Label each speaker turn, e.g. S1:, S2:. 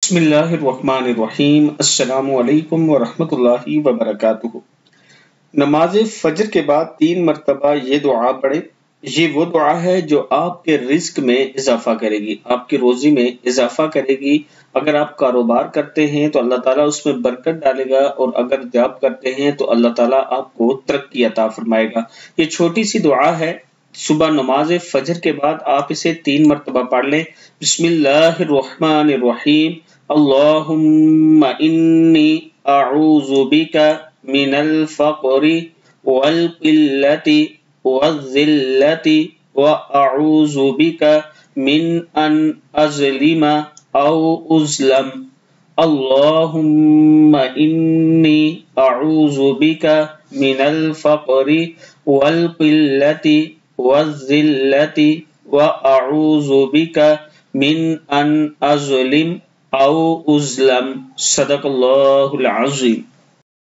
S1: بسم اللہ الرحمن الرحیم۔ السلام علیکم ورحمۃ اللہ وبرکاتہ۔ نماز فجر کے بعد 3 مرتبہ یہ دعا پڑھیں۔ یہ وہ دعا ہے جو آپ کے رزق میں اضافہ کرے گی، آپ کی روزی میں اضافہ کرے گی۔ اگر آپ کاروبار کرتے ہیں تو اللہ تعالیٰ اس میں برکت ڈالے گا، اور اگر جاب کرتے ہیں تو اللہ تعالیٰ آپ کو ترقی عطا فرمائے گا۔ یہ چھوٹی سی دعا ہے، صبح نماز فجر کے بعد آپ اسے 3 مرتبہ پڑھ لیں۔ بسم اللہ الرحمن الرحیم، اللہم انی اعوذ بک من الفقر والقلۃ والذلۃ واعوذ بک من ان اظلم او اظلم، اللہم انی اعوذ بک من الفقر والقلۃ والذلۃ واعوذ بک من ان اظلم او اظلم۔ صدق اللہ العظیم۔